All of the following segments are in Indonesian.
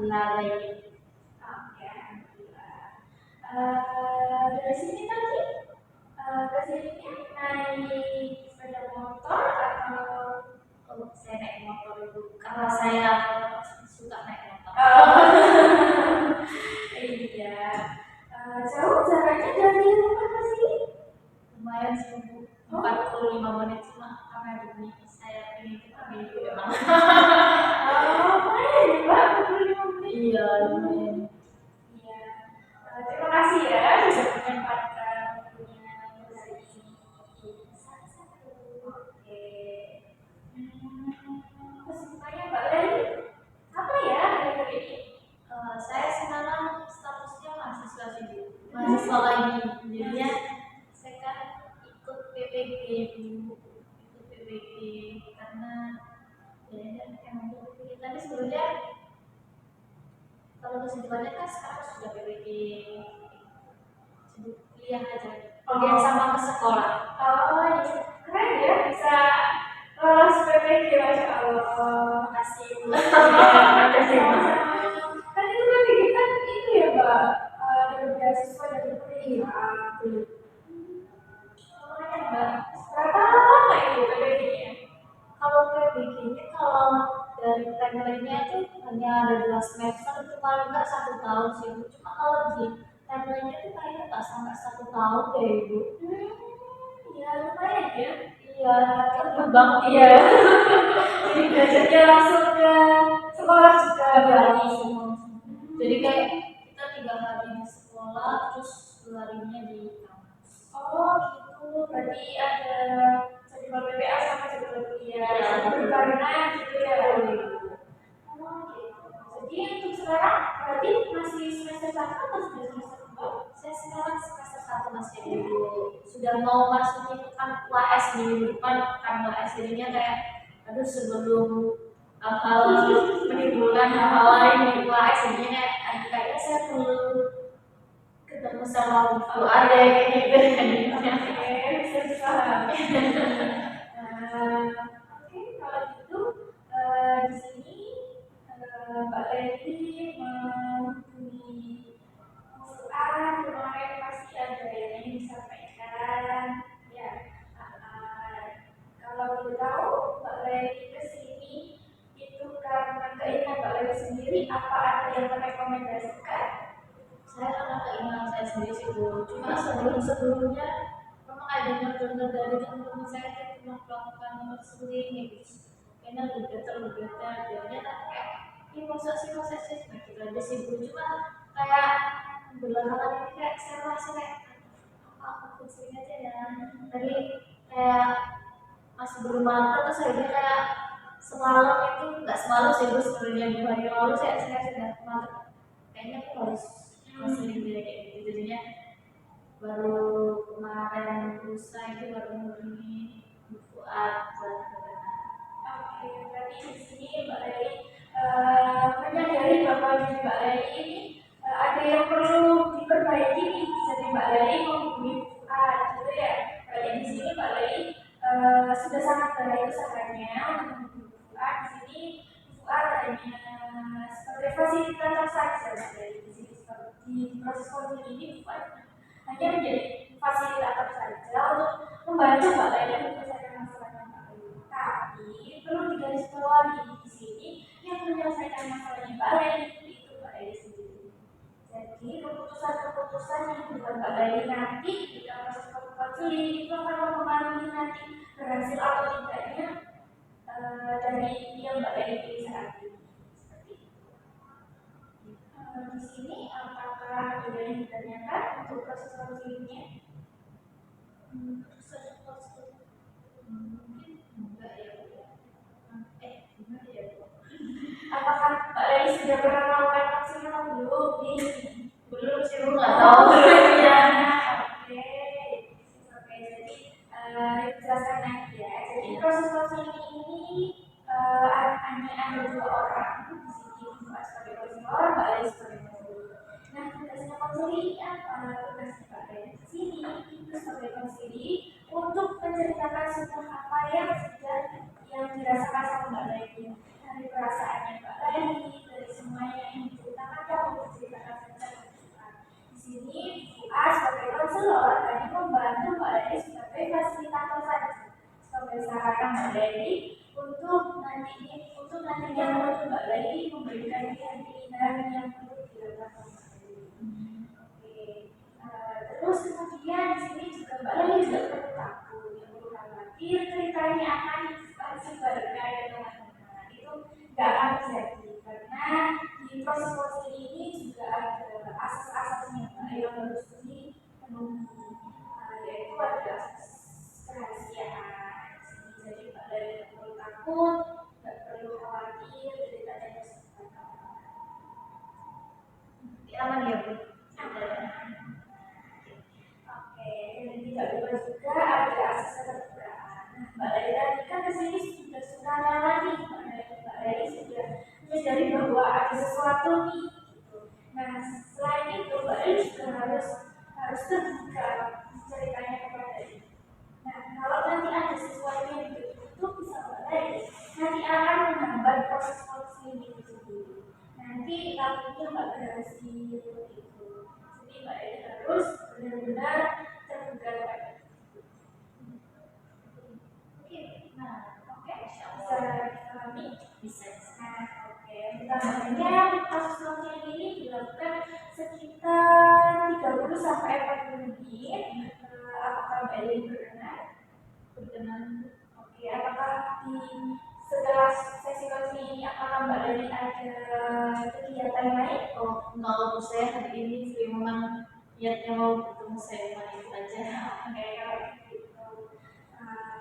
alhamdulillah baik. Oke, alhamdulillah. Dari sini tadi kesininya naik sepeda motor atau Kalau saya naik motor itu karena saya suka naik motor. iya. Jauh jaraknya dari rumah ke sini? Lumayan sih Bu, 45 menit cuma karena demi saya ingin kita minggu memang. Lumayan ya Mbak, 45 menit. Iya lumayan. Iya. Terima kasih ya sudah menyempatkan waktunya untuk hari ini. Oke. Kesibukannya Mbak Leli apa ya hari ini? Saya sekarang statusnya mahasiswa sih Bu, mahasiswa lagi. Jadinya saya kan ikut PPG Bu, ikut PPG karena ya kan emang PPG. Tapi sebelumnya kalau kesibukannya kan sekarang sudah PPG sibuk kuliah aja. Kemudian sama ke sekolah. Oh iya, keren ya bisa lolos PPG, Masya Allah. Makasih Bu. Makasih. Kan itu PPG kan itu ya Mbak, dari beasiswa dari kuliah. Lumayan Mbak. Berapa lama itu PPG-nya? Kalau PPG-nya kalau dari timeline-nya itu hanya ada 2 semester, itu paling nggak 1 tahun sih Bu. Cuma kalau di timeline-nya itu kayaknya nggak sampai 1 tahun deh Bu. Ya lumayan ya. Iya, kan berbang. Iya. Jadi belajarnya langsung ke sekolah juga Hari berarti. semua. Jadi kayak kita 3 hari di sekolah, terus 2 harinya di kampus. Oh gitu, berarti ada jadwal PPA sama jadwal kuliah. Iya. Barengan gitu ya. Oh gitu. Jadi untuk sekarang berarti masih semester 1 atau sudah semester 2? Saya sekarang semester 1 masih dulu. Sudah mau masuk itu kan UAS minggu depan, kan UAS jadinya kayak aduh sebelum hal-hal menimbulkan hal-hal lain di UAS jadinya kayak aduh kayaknya saya perlu ketemu sama buku ada kayak gitu jadinya. Oke, bisa dipahami. Oke, kalau gitu di sini Mbak Leli menghubungi Quran kemarin pasti ada yang ingin disampaikan. Ya, kalau boleh tahu Mbak Leli ke sini itu karena keinginan Mbak Leli sendiri, apa ada yang merekomendasikan? Saya karena keinginan saya sendiri sih Bu, cuma sebelumnya memang ada dengar dari teman-teman saya yang pernah melakukan konseling gitu, kayaknya lebih better jadinya tapi kayak ini proses gitu aja sih Bu, cuma kayak belakangan ini kayak saya merasa kayak apa aku konseling aja ya, tadi kayak masih belum mantap terus akhirnya kayak semalam itu nggak semalam sih Bu, sebenarnya 2 hari lalu saya sudah mantap kayaknya aku harus konseling dia kayak gitu jadinya baru kemarin lusa itu baru menghubungi buku buat Oke, berarti di sini Mbak Leli menyadari bahwa di Mbak Leli ini ada yang perlu diperbaiki nih. Jadi Mbak Leli menghubungi Fuad, gitu ya. Berarti di sini Mbak Leli sudah sangat baik usahanya untuk menghubungi Fuad. Di sini Fuad hanya sebagai fasilitator saja. Jadi di sini di proses konseling ini Fuad hanya menjadi fasilitator saja untuk membantu Mbak Leli menyelesaikan masalahnya Mbak Leli. Tapi perlu digarisbawahi di sini yang menyelesaikan masalahnya Mbak Leli itu Mbak Leli sendiri. Jadi keputusan-keputusan yang dibuat Mbak Leli nanti di dalam proses konseling itu akan mempengaruhi nanti berhasil atau tidaknya dari yang Mbak Leli pilih saat ini. Seperti itu. Di sini apakah ada yang ditanyakan untuk proses konselingnya? mungkin enggak ya gimana ya Bu? Apakah Mbak Leli sudah pernah melakukan konseling atau belum? Belum sih Bu, nggak tahu ya. Oke, oke. Jadi dijelaskan lagi ya. Jadi proses konseling ini hanya ada 2 orang di sini, Mbak sebagai konselor, Mbak Leli sebagai konselor. Nah, tugasnya konseling apa? Tugasnya Mbak Leli di sini itu sebagai konseling untuk menceritakan semua apa yang dirasakan sama Mbak Leli, dari perasaannya Mbak Leli, dari semuanya yang hari-hari yang perlu dilakukan. Oke. Terus kemudian di sini juga Mbak Leli juga perlu takut, yang perlu khawatir ceritanya akan sebagai teman-teman itu nggak akan terjadi karena di proses ini juga ada asas-asasnya yang harus dipenuhi, yaitu ada asas kerahasiaan. Jadi Mbak Leli nggak perlu takut, nggak perlu khawatir ceritanya tersebut. Aman ya Bu? Oke, dan tidak lupa juga ada asas keterbukaan. Mbak Leli tadi kan kesini sudah nih, Mbak Leli sudah menyadari bahwa ada sesuatu nih. Gitu. Nah, selain itu Mbak Leli juga harus terbuka ceritanya kepada ini. Nah, kalau nanti ada sesuatu yang itu bisa Mbak Leli nanti akan menghambat proses ini sendiri. Nanti takutnya nggak berhasil gitu. Jadi Mbak Leli harus benar-benar terbuka kepada bisa dipahami Bisa. nah oke utamanya kasus sosial ini dilakukan sekitar 30 sampai 40 menit. Apakah Mbak Leli berkenan? Oke, apakah di setelah sesi coaching ini apakah Mbak Leli ada kegiatan lain? Kalau saya hari ini memang niatnya mau ketemu saya itu aja. Oke, kalau gitu.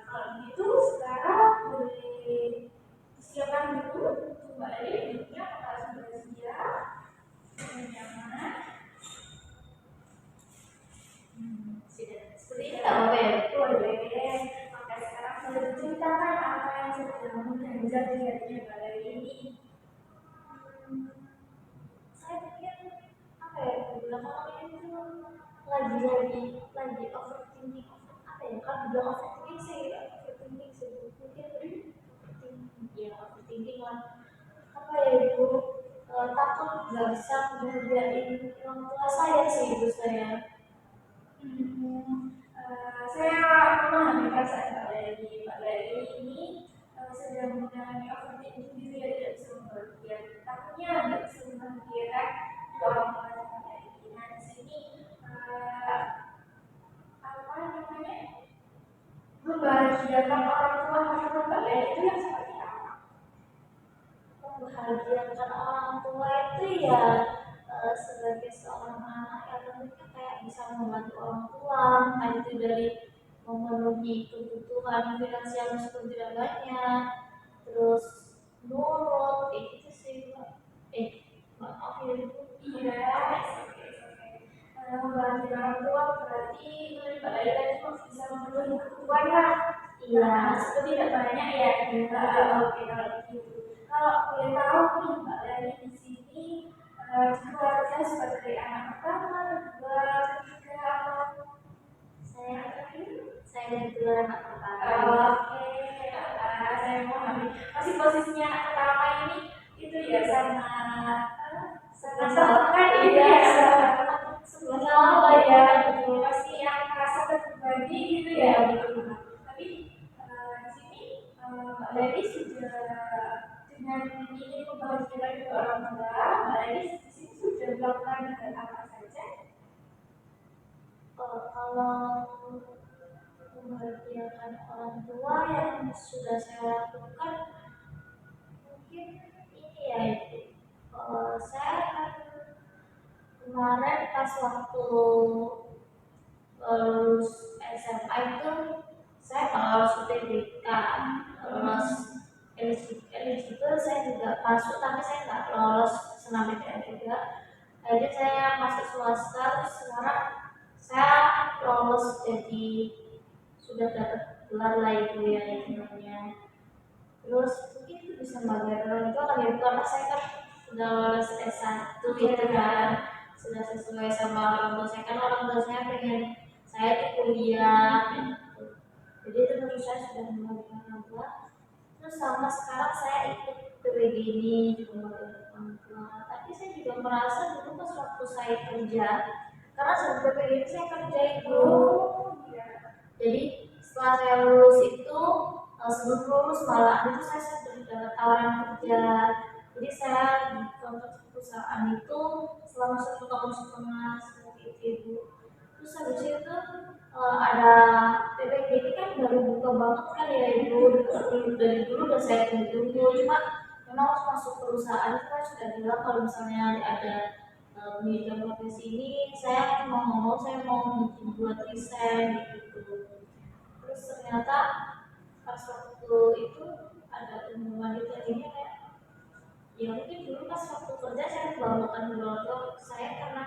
Kalau begitu sekarang boleh siapkan dulu untuk Mbak Leli duduknya apakah sudah siap dan nyaman? Seperti ini nggak apa-apa ya? Boleh. Maka sekarang saya ceritakan apa yang sedang mengganjal di hatinya Mbak Leli ini. Saya pikir apa ya? Belakangan ini tuh lagi overthinking. Apa ya? Kalau bilang overthinking sih, mungkin ya overthinking lah. Apa ya itu? Takut nggak bisa ngehargain orang tua saya sih ibu saya. Saya memahami perasaan Mbak Leli. Mbak Leli ini sedang mengalami overthinking sendiri ya tidak bisa membahagiakan. Takutnya tidak bisa membahagiakan dua orang tua Mbak Leli. Nah di sini apa namanya membahagiakan orang tua menurut Mbak Leli itu yang seperti apa? Membahagiakan orang tua itu ya sebagai seorang anak ya tentunya kayak bisa membantu orang tua, entah itu dari memenuhi kebutuhan finansial meskipun tidak banyak, terus nurut kayak gitu sih maaf ya ibu. Iya, membantu orang tua berarti Mbak Leli tadi masih bisa memenuhi kebutuhan lah. Iya. Meskipun tidak banyak ya. Oke kalau begitu. Kalau boleh tahu nih Mbak Leli di sini keluarga sebagai anak pertama, kedua, ketiga atau saya kebetulan anak pertama. Oke, saya memahami. Masih posisinya anak pertama ini itu ya sama kan iya sebenarnya apa ya gitu pasti yang merasa terbebani gitu ya gitu. Tapi di sini Mbak Leli sudah dengan ingin membahagiakan kedua orang tua, Mbak Leli di sini sudah melakukan dengan apa saja? Kalau membahagiakan orang tua yang sudah saya lakukan mungkin ini ya itu saya kan kemarin pas waktu lulus SMA itu saya lolos UTBK, lolos eligible saya juga masuk tapi saya nggak lolos senamnya juga. Akhirnya saya masuk swasta terus sekarang saya lolos jadi sudah dapat gelar lah itu ya namanya. Terus mungkin itu bisa membagikan itu kan ya karena saya kan sudah lolos S1 gitu kan sudah sesuai sama orang tua saya kan orang tua saya pengen saya di kuliah gitu. Jadi itu menurut saya sudah membagikan orang tua. Terus sama sekarang saya ikut PBG ini juga membagikan orang tua. Tapi saya juga merasa dulu pas waktu saya kerja karena sebelum PBG ini saya kerja itu. Jadi setelah saya lulus itu sebelum lulus malah itu saya sudah dapat tawaran kerja. Jadi saya perusahaan itu selama 1 tahun setengah seperti itu ibu. Terus habis itu ada PPG ini kan baru buka banget kan ya ibu, dari dulu udah saya tunggu, cuma memang harus masuk perusahaan itu kan sudah bilang kalau misalnya ada pendidikan profesi ini saya mau buat resign gitu. Terus ternyata pas waktu itu ada pengumuman itu jadinya kayak ya mungkin dulu pas waktu kerja saya kebanggakan keluarga saya karena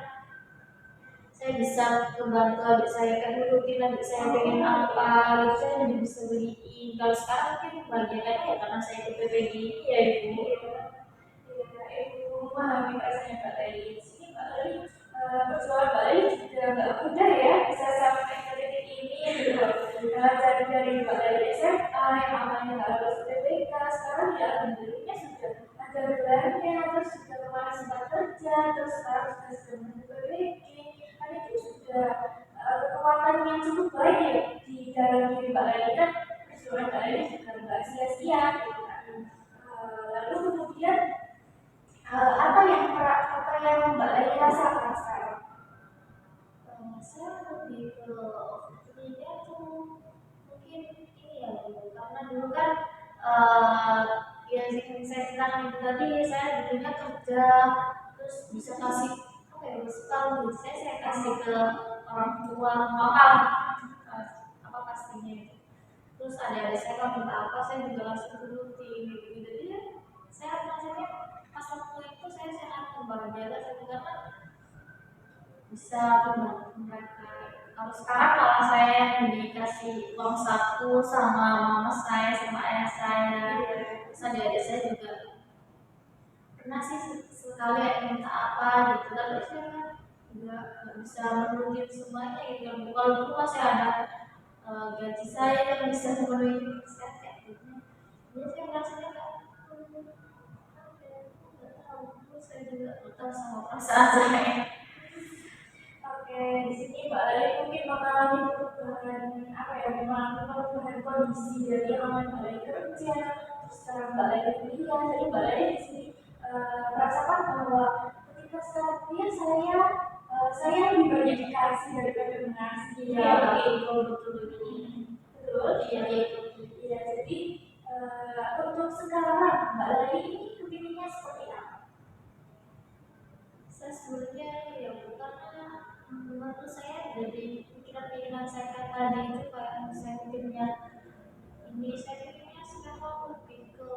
saya bisa membantu adik saya kan nurutin adik saya pengen apa gitu saya jadi bisa beliin. Kalau sekarang mungkin kebahagiaannya ya karena saya ikut PPG ini ya ibu. Ibu memahami perasaan Mbak Leli. Di sini Mbak Leli persoalan Mbak Leli juga nggak mudah ya bisa sampai ke titik ini gitu. Dari Mbak Leli SMA yang awalnya nggak lulus UTBK sekarang ya alhamdulillah sudah ada gelarnya, terus sudah kemana sempat kerja, terus sekarang sudah menuju PPG. Kan itu sudah kekuatan yang cukup baik ya di dalam diri Mbak Leli kan persoalan Mbak Leli juga nggak sia-sia gitu kan. Lalu kemudian apa yang Mbak Leli rasakan sekarang? Saya lebih ke ini tuh mungkin ini ya Bu, karena dulu kan ya seperti saya ceritakan itu tadi saya dulunya kerja terus bisa kasih apa ya setahun gitu saya kasih ke orang tua mahal apa pastinya itu. Terus ada saya kalau minta apa saya juga langsung turutin gitu. Jadi ya saya rasanya pas waktu itu saya sangat membahagiakan saya karena bisa membantu mereka. Kalau sekarang malah saya yang dikasih uang saku sama mama saya sama ayah saya, terus adik-adik saya juga pernah sih sekali ada minta apa gitu, tapi saya nggak bisa memenuhi semuanya gitu. Kalau dulu masih ada gaji saya yang bisa memenuhi saya kayak gitu. Jadi saya merasanya kayak nggak tahu, saya juga nggak tahu sama perasaan saya. Oke, di sini Mbak Leli mungkin mengalami perubahan apa ya, mengalami perubahan kondisi dari awal Mbak Leli kerja, terus sekarang Mbak Leli kuliah, jadi Mbak Leli di sini merasakan bahwa ketika sekarang kuliah saya lebih banyak dikasih daripada mengasih. Iya, betul betul betul. Betul, Iya, iya. Jadi untuk sekarang Mbak Leli ini kepinginnya seperti apa? saya sebenarnya ya bukannya menurut saya dari pikiran-pikiran saya kayak tadi itu kayak saya pikirnya ini saya pikirnya sekarang lebih ke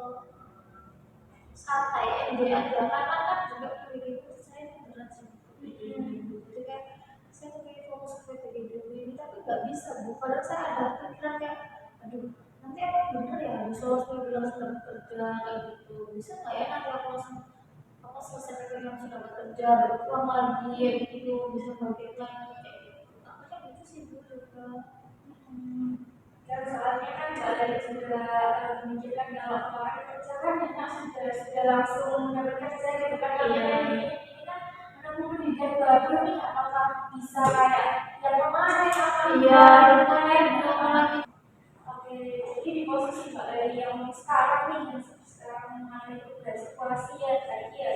santai enjoy aja karena kan juga pendidikan saya berat sih jadi kan saya pengen fokus ke pendidikan ini tapi nggak bisa bu padahal saya ada pikiran kayak aduh nanti apa bener ya harus saya bilang sudah bekerja kayak gitu bisa nggak ya nanti aku langsung apa selesai PPK sudah bekerja dapat uang lagi ya gitu bisa bangkit lagi kayak gitu tapi kan itu sih bu juga. Dan soalnya kan Mbak Leli juga memikirkan kalau kemarin kerja kan enak sudah langsung dapat kerja gitu kan. Kalau ini kan menunggu pendidikan baru nih apakah bisa kayak yang kemarin apa Iya kemarin lagi. Oke, jadi di posisi Mbak Leli yang sekarang nih yang sekarang mengalami perubahan situasi ya tadi ya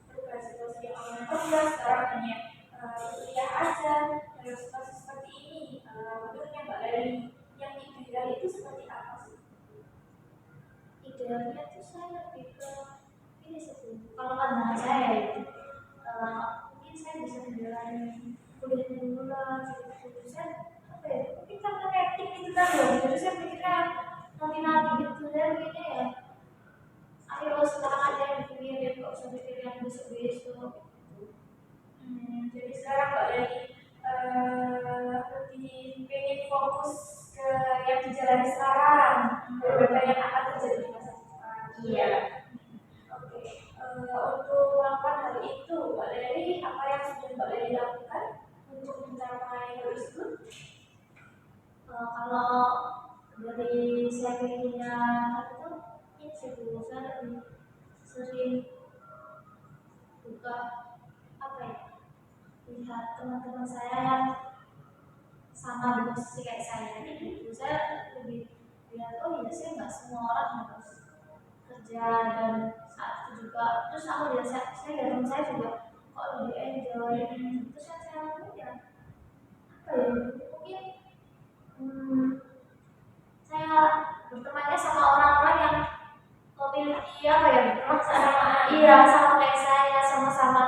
perubahan situasi yang awalnya kerja sekarang hanya kuliah aja dalam situasi seperti ini menurutnya Mbak Leli yang ideal itu seperti apa sih? Idealnya tuh saya lebih ke ini sih kalau pandangan saya itu mungkin saya bisa menjalani kuliah dulu lah gitu saya apa ya mungkin karena rating itu kan ya jadi saya pikirnya nanti gitu saya mikirnya ya ayo sekarang aja yang dipikirin nggak usah pikir yang besok-besok. Jadi sekarang Mbak Leli lebih pengen fokus ke yang dijalani sekarang daripada yang akan terjadi di masa depan. Iya. Oke, untuk melakukan hal itu, Mbak Leli, apa yang sudah Mbak Leli lakukan untuk mencapai hal tersebut? Kalau dari saya pikirnya itu ini sih bu saya lebih sering buka apa ya lihat teman-teman saya yang sama di posisi kayak saya gitu saya lebih lihat oh iya sih nggak semua orang harus kerja dan saat itu juga. Terus aku lihat saya dan teman saya juga kok lebih enjoy. Terus yang saya lakukan ya apa ya, mungkin saya bertemannya sama orang-orang yang memiliki apa ya, sama iya sama kayak saya, sama-sama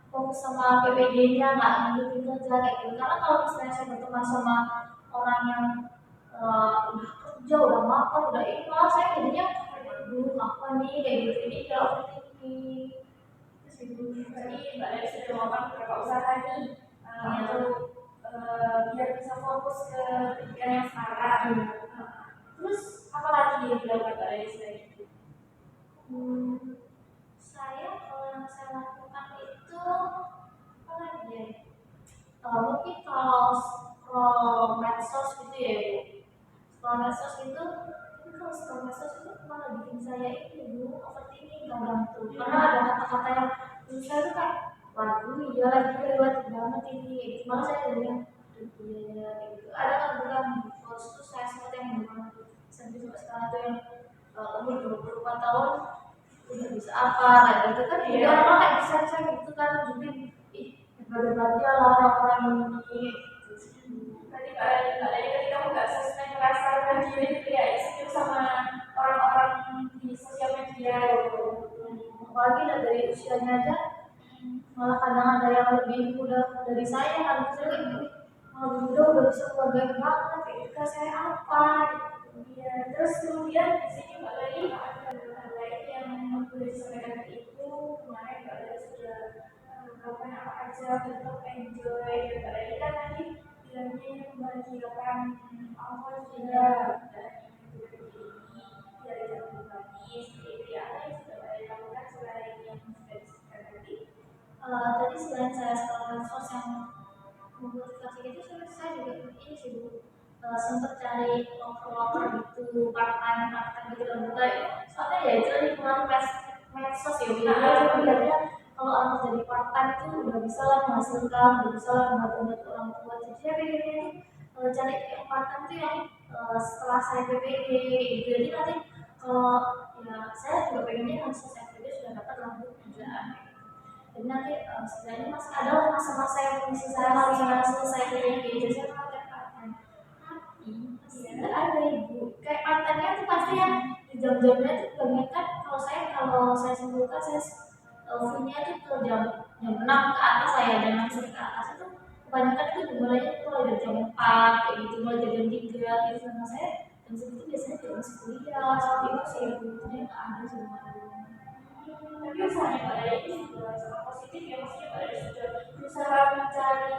fokus sama PPD-nya, nggak ngikutin kerja kayak gitu. Karena kalau misalnya saya berteman sama orang yang udah kerja, udah makan, udah ini, malah saya jadinya aduh apa nih kayak gitu, ini ya overthinking. Terus gitu. Berarti Mbak Leli sudah melakukan beberapa usaha nih untuk biar bisa fokus ke pendidikan yang sekarang. Terus apa lagi yang dilakukan Mbak Leli selain itu? Saya kalau yang saya lakukan itu apa lagi ya? Mungkin kalau scroll medsos gitu ya Bu. Scroll medsos itu, tapi kalau scroll medsos itu malah bikin saya itu Bu overthinking kadang tuh. Karena ada kata-kata yang menurut saya tuh kayak waduh iya lagi lewat banget ini. Malah saya jadinya aduh iya kayak gitu. Ada kan bukan di post tuh saya sempat yang memang sampai sekarang tuh yang umur 24 tahun udah bisa apa kayak gitu kan, jadi orang kayak bisa gitu kan nunjukin ih hebat-hebatnya lah orang-orang ini. Berarti Mbak Leli ketika buka sosmed merasa bahagia gitu ya, insecure sama orang-orang di sosial media gitu. Apalagi dari usianya aja, malah kadang ada yang lebih muda dari saya kan, misalnya lebih muda udah bisa keluarga banget kayak gitu, saya apa Iya, terus kemudian di sini Mbak Leli ada hal lain yang boleh disampaikan itu kemarin Mbak Leli sudah melakukan apa aja bentuk enjoy dan Mbak Leli kan tadi bilangnya membahagiakan Allah juga dan dari yang berbagi seperti itu ya, apa yang sudah Mbak Leli lakukan selain yang sudah disebutkan tadi? tadi selain saya sekolah medsos yang memotivasi itu, saya juga ini sih Bu, sempat cari loker gitu part time gitu dan buka itu, soalnya ya itu lingkungan medsos ya Bu. Saya melihatnya kalau anak jadi part time itu udah bisa lah menghasilkan, udah bisa lah membantu orang tua. Jadi saya pikirnya itu cari yang part time itu yang setelah saya PPD gitu. Jadi nanti kalau ya saya juga pengennya yang selesai PPD sudah dapat lampu kerjaan. Jadi nanti setidaknya masih ada lah masa-masa yang mengisi saya kalau misalnya selesai PPD, jadi saya pakai part-time. Tapi masih nggak ada Ibu. Kayak part-time-nya itu pasti yang di jam-jamnya itu kebanyakan kalau saya simpulkan saya fee-nya itu ke jam 6 ke atas, saya jam 6 sampai ke atas itu kebanyakan itu dimulainya itu mulai dari jam 4 kayak gitu, mulai dari jam 3 gitu. Sama saya jam segitu biasanya juga masih kuliah seperti itu sih Ibu. Jadi nggak ada sebenarnya. Tapi usahanya Mbak Leli ini juga sangat positif ya, maksudnya Mbak Leli sudah berusaha mencari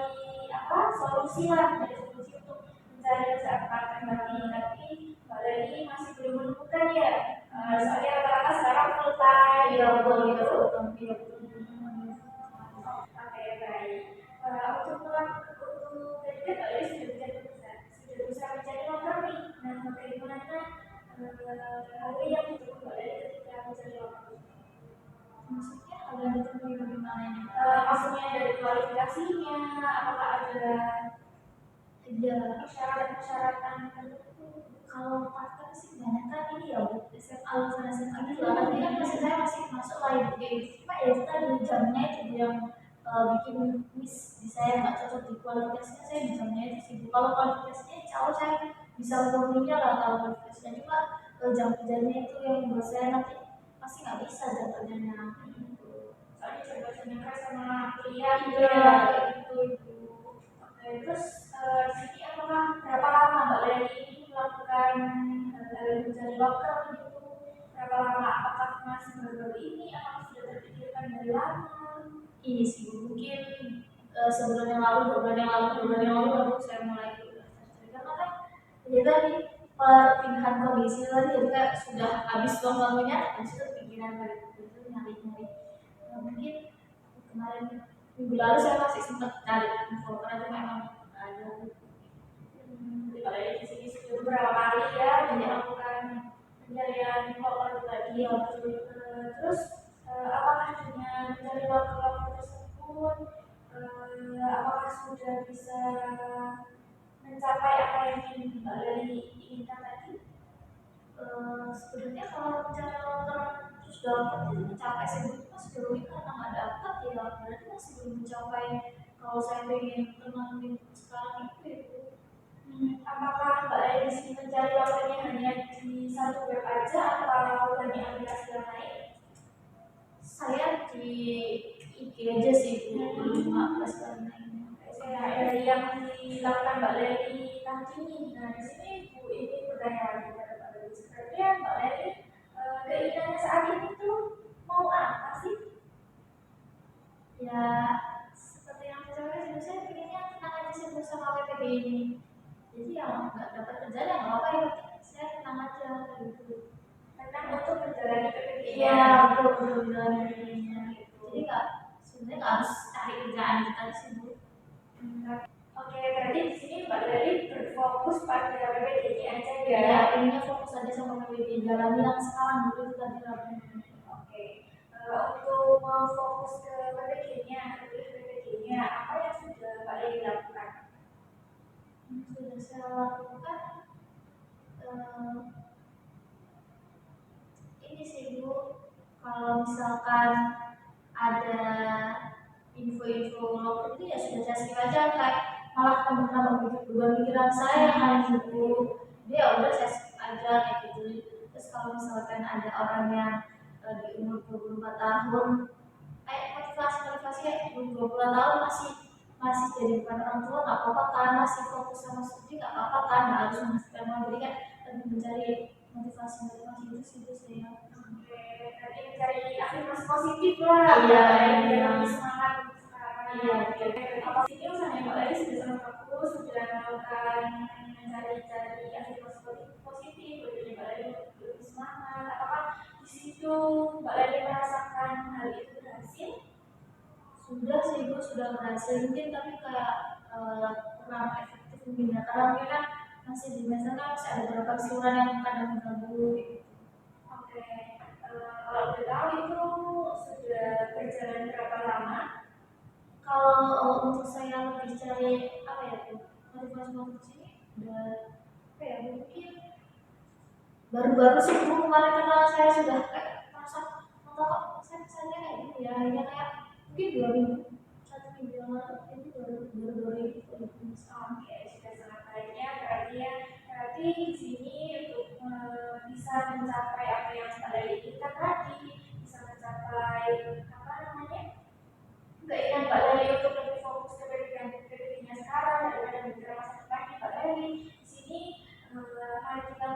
apa solusi lah, mencari solusi untuk mencari kerjaan part-time lagi, tapi Mbak Leli masih belum menemukan ya. Soalnya rata-rata sekarang full time Iya betul gitu. iya betul. Oke baik. Untuk tadi kan Mbak Leli sudah berusaha mencari loker nih. Nah bagaimana hal yang ditemui Mbak Leli ketika mencari loker? Maksudnya ada ditemui bagaimana ini? Maksudnya dari kualifikasinya, apakah ada persyaratan-persyaratan tertentu? Kalau part-time sih kebanyakan ini ya Bu, SMA lulusan SMA gitu lah. Tapi kan masih saya masih masuk lah Ibu kayak gitu. Cuma ya kita di jamnya itu yang bikin miss di saya nggak cocok di kualifikasinya, saya di jamnya itu sih Bu. Kalau kualifikasinya insya Allah saya bisa memenuhinya lah kalau kualifikasinya, cuma jam kerjanya itu yang buat saya nanti pasti nggak bisa jam kerjanya gitu. Soalnya coba-coba keras sama kuliah gitu Iya ya. kayak gitu Ibu. Oke, terus di sini apakah berapa lama Mbak Leli ini melakukan hal mencari loker gitu? Berapa lama? Apakah masih baru-baru ini? Apakah sudah terpikirkan dari lama? Ini sih Bu, mungkin sebulan yang lalu, 2 bulan yang lalu baru saya mulai cari, karena kan ya tadi perpindahan kondisi tadi, jadi kayak sudah habis uang bangunnya, habis itu pikiran kayak gitu nyari-nyari. Mungkin kemarin minggu lalu saya masih sempat cari info karena cuma emang nggak ada. Di Mbak Leli di sini sudah beberapa kali ya melakukan pencarian loker tadi. Iya betul. Terus apakah dengan mencari loker tersebut apakah sudah bisa mencapai apa yang ingin Mbak Leli inginkan tadi? Sebenarnya kalau mencari loker dapat itu mencapai sebelum pas sebelumnya karena nggak dapat ya berarti masih belum mencapai kalau saya pengen tenang sekarang itu ya Bu. Apakah Mbak Leli di sini mencari waktunya hanya di satu web aja atau banyak aplikasi yang lain? Saya di IG aja sih Bu, belum aplikasi lainnya. Dari yang dilakukan Mbak Leli tadi nih, nah di sini Bu ini pertanyaan kepada Mbak Leli. Sebenarnya Mbak Leli keinginannya saat ini tuh mau apa sih? Ya seperti yang saya sampaikan saya pengennya tenang aja sih Bu sama PPG ini. Jadi ya nggak dapat kerjaan ya nggak apa ya, saya tenang aja gitu. Tentang untuk menjalani PPG. Iya betul betul betul gitu. Jadi nggak sebenarnya nggak harus cari kerjaan kita di sini. Oke, berarti di sini Mbak Leli berfokus pada PPG aja ya. Ya intinya fokus aja sama PPG, jalan yang sekarang dulu itu tadi lah. Oke, untuk mau fokus ke PPG-nya, apa yang sudah Mbak Leli lakukan? Sudah saya lakukan ini sih Bu, kalau misalkan ada info-info lokal itu ya sudah saya skip aja, kayak malah tambah-tambah beban pikiran saya kan gitu. Dia ya udah saya skip aja kayak gitu. Terus kalau misalkan ada orang yang di umur 24 tahun kayak motivasi kayak umur 20 tahun masih masih jadi bukan orang tua nggak apa-apa kan, masih fokus sama studi nggak apa-apa kan, nggak harus menghasilkan uang, jadi kan lebih mencari motivasi itu sih itu saya. Oke, berarti mencari afirmasi positif lah. Iya, biar lebih semangat sekarang. Iya, Apa sih usahanya Mbak Leli sudah sangat fokus, sudah melakukan mencari-cari afirmasi positif, bagaimana Mbak Leli lebih semangat. Apakah di situ Mbak Leli merasakan hal itu berhasil? sudah sih Bu, sudah berhasil mungkin tapi kayak kurang efektif mungkin ya, karena mungkin kan masih di masa kan masih ada beberapa keseluruhan yang kadang mengganggu gitu. Oke, kalau boleh tahu itu sudah berjalan berapa lama? Kalau untuk saya lebih cari apa ya Bu, motivasi ini udah apa ya mungkin baru-baru sih Bu, kemarin karena saya sudah kayak merasa kok saya kayak gini ya, hanya kayak mungkin 2 minggu 1 minggu yang lalu ini baru ini. Oke, sudah sangat baiknya berarti ya. Berarti di sini untuk bisa mencapai apa yang Mbak Leli inginkan tadi, bisa mencapai apa namanya keinginan Mbak Leli untuk lebih fokus ke pendidikannya sekarang daripada berbicara masa depan Mbak Leli. Di sini mari kita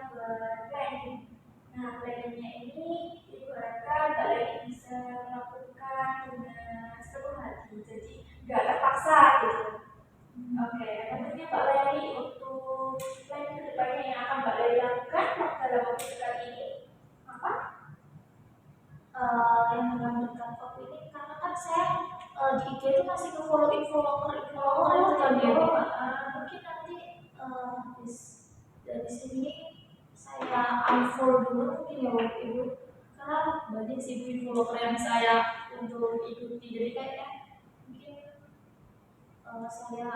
planning. Nah, planningnya ini diharapkan Mbak Leli bisa melakukan dengan sepenuh hati, jadi nggak terpaksa gitu. Oke, tentunya Mbak Leli untuk planning kedepannya yang akan Mbak Leli lakukan dalam waktu dekat ini apa? Yang dengan dekat waktu ini karena kan saya di IG itu masih ke follow follower itu kan ya Bu. Mungkin nanti habis dari sini saya unfollow dulu mungkin ya waktu Ibu, karena banyak sih follower yang saya untuk ikuti, jadi kayaknya mungkin saya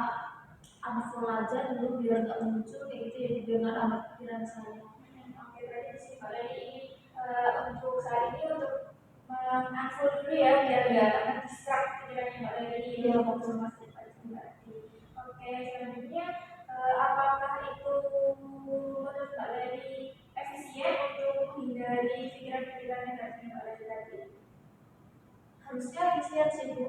unfollow aja dulu biar nggak muncul kayak gitu ya, biar nggak nambah pikiran saya. Oke, berarti di sini Mbak Leli ini untuk saat ini untuk unfollow dulu ya biar nggak terdistract pikirannya Mbak Leli Iya, fokus sama masa depan berarti. Oke, selanjutnya apakah itu menurut Mbak Leli efisien untuk menghindari pikiran-pikiran negatif Mbak Leli tadi? Harusnya efisien sih Bu,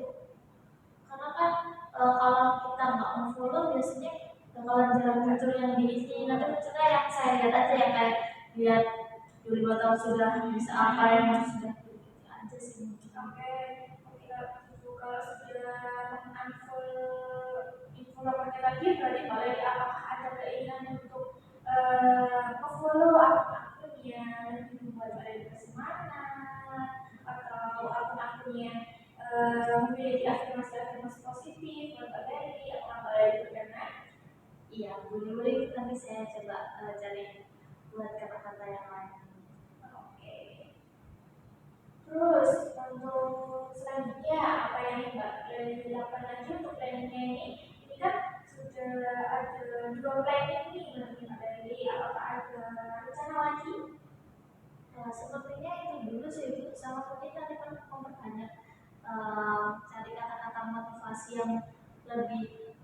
karena kan kalau kita nggak unfollow biasanya bakalan jarang muncul yang di ini, nanti munculnya yang saya lihat aja ya, kayak lihat 2 tahun sudah bisa apa yang sudah gitu aja sih. Oke, kalau sudah unfollow followernya lagi berarti Mbak Leli apakah ada keinginan untuk follow akun-akun yang membuat Mbak Leli bersemangat atau akun-akun yang memiliki afirmasi-afirmasi positif buat Mbak Leli atau Mbak Leli berkenan? Iya, boleh nanti saya coba cari buat kata-kata yang lain. Oke. Terus untuk selanjutnya apa yang Mbak Leli lakukan lagi untuk planningnya ini? Ini kan sudah ada 2 planning nih menurut Mbak Leli. Apakah ada rencana lagi? Sepertinya itu dulu sih Bu, bersama seperti tadi kan memperbanyak cari kata-kata motivasi yang lebih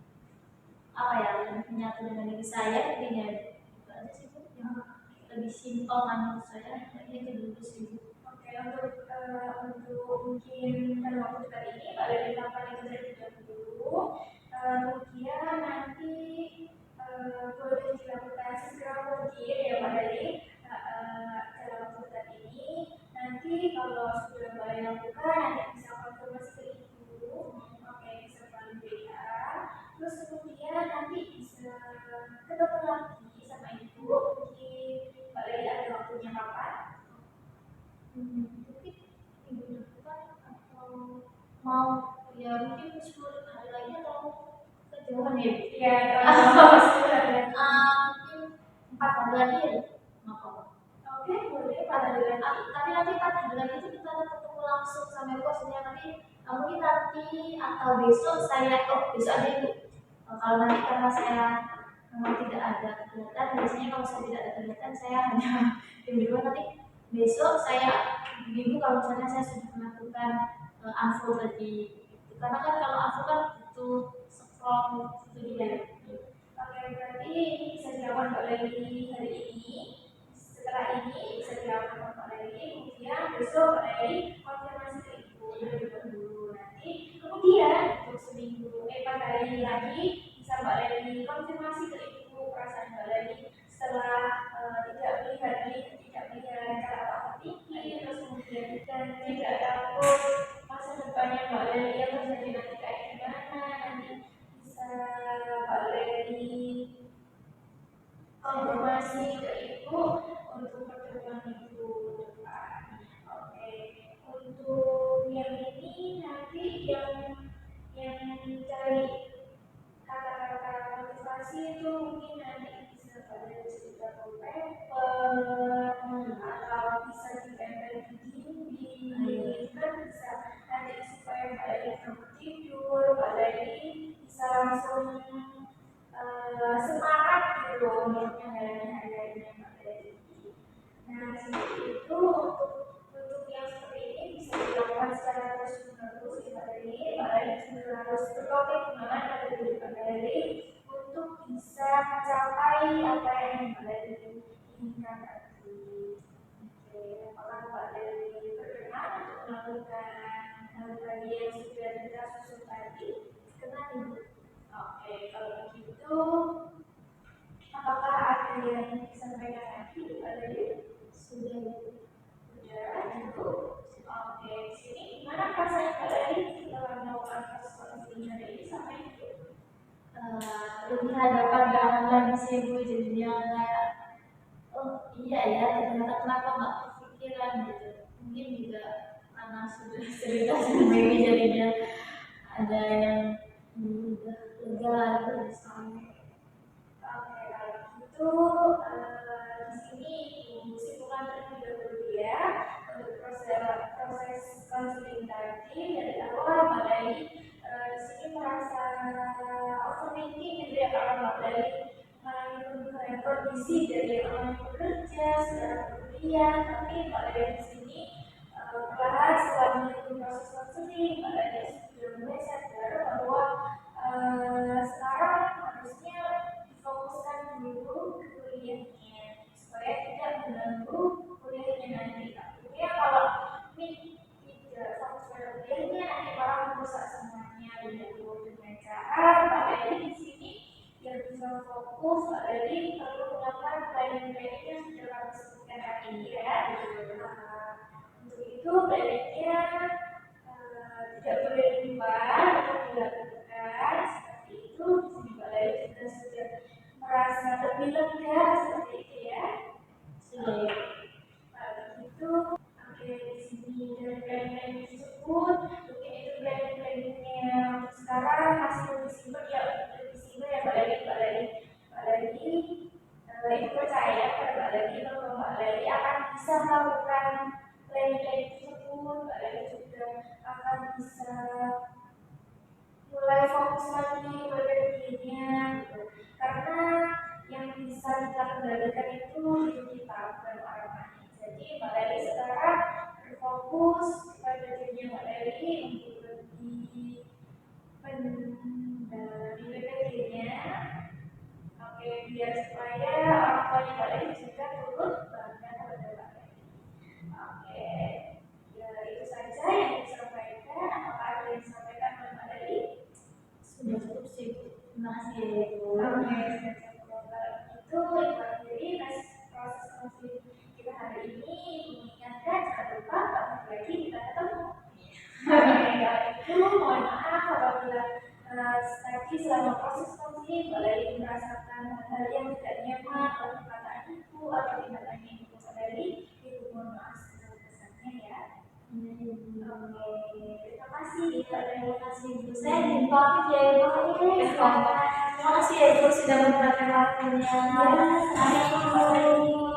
apa ya, lebih menyatu dengan diri saya mungkin ya, itu aja sih Bu, yang lebih simpel menurut saya ini dulu sih Bu. Oke, untuk mungkin dalam waktu dekat ini Mbak Leli melakukan itu terlebih dahulu. Kemudian nanti boleh dilakukan segera mungkin ya Mbak Leli dalam waktu dekat ini. Nanti kalau sudah Mbak Leli lakukan, nanti bisa konfirmasi ke Ibu. Oke, bisa melalui WA. Terus kemudian nanti bisa ketemu lagi sama Ibu. Mungkin Mbak Leli ada waktunya kapan? Mungkin minggu depan atau mau ya mungkin 10 hari lagi atau kejauhan ya Bu? Ya, mungkin 4 hari lagi ya apa? Oke, boleh pada bulan Tapi nanti 4 hari lagi itu kita ketemu langsung sama bosnya nanti mungkin nanti atau besok saya besok aja Bu. Kalau nanti karena saya memang tidak ada kegiatan, biasanya kalau saya tidak ada kegiatan saya hanya di rumah. Nanti besok saya minggu kalau misalnya saya sudah melakukan unfold tadi, karena kan kalau unfold kan butuh scroll itu dia. Oke, berarti ini bisa dilakukan Mbak Leli hari ini. Setelah ini bisa dilakukan Mbak Leli. Kemudian besok Mbak Leli konfirmasi ke Ibu terlebih dahulu. Nanti kemudian untuk seminggu 4 hari lagi bisa Mbak Leli konfirmasi ke Ibu perasaan Mbak Leli setelah tidak melihat cara tinggi, terus kemudian dan tidak takut masa depannya Mbak Leli yang terjadi nanti kayak gimana, nanti bisa Mbak Leli konfirmasi ke Ibu untuk pertemuan Ibu depan. Oke, untuk yang ini nanti yang cari kata-kata motivasi itu mungkin nanti bisa pada cerita paper atau bisa ditempel di dinding, kan bisa nanti supaya Mbak Leli kamu tidur, Mbak Leli bisa langsung semangat gitu untuk menjalani hari-harinya Mbak Leli. Nah, seperti itu untuk yang seperti ini bisa dilakukan secara terus-menerus ya Mbak Leli. Mbak Leli juga harus berkomitmen pada diri Mbak Leli untuk bisa mencapai apa yang Mbak Leli inginkan tadi. Oke, apakah Mbak Leli berkenan untuk melakukan hal tadi yang sudah kita susun tadi? Berkenan Ibu? Oke, kalau begitu apakah ada yang disampaikan lagi Mbak Leli? Sudah gitu. Oke, di sini gimana perasaan Mbak Leli setelah melakukan proses ini hari ini sampai itu? Lebih ada pandangan lagi sih Bu, jadinya kayak oh iya ya ternyata kenapa nggak kepikiran gitu, mungkin juga karena sudah cerita sendiri jadinya ada yang udah lega lagi di sana. Oke, kalau gitu di sini Ibu simpulkan terlebih dahulu ya untuk proses konseling tadi dari awal Mbak Leli di sini merasa overthinking gitu ya kalau Mbak Leli mengalami kondisi dari orang yang bekerja secara kuliah, tapi Mbak Leli di sini perlahan setelah mengikuti proses konseling Mbak Leli sudah mulai sadar bahwa sekarang harusnya difokuskan dulu ke kuliahnya supaya tidak mengganggu kuliahnya nanti. Takutnya kalau ini tidak fokus pada kuliahnya nanti malah merusak semuanya gitu. Dengan cara Mbak Leli di sini yang bisa fokus, Mbak Leli perlu melakukan planning-planning yang sudah kami sebutkan tadi ya. Untuk itu planning-nya tidak boleh lupa untuk dilakukan seperti itu. Di sini Mbak Leli juga sudah merasa lebih lega seperti itu ya. Sudah. Begitu. Oke, di sini dari planning tersebut mungkin itu planning-planningnya untuk sekarang masih lebih simpel ya, Mbak Leli. Ibu percaya pada Mbak Leli bahwa Mbak Leli akan bisa melakukan planning tersebut. Mbak Leli juga akan bisa mulai fokus lagi pada dirinya gitu. Karena yang bisa kita kendalikan itu diri kita, bukan orang lain. Jadi Mbak Leli sekarang berfokus Terima kasih Mbak Terima Leli. kasih Bu. Saya dipamit ya Ibu. Terima kasih ya Ibu sudah menyempatkan waktunya. Ya, assalamualaikum.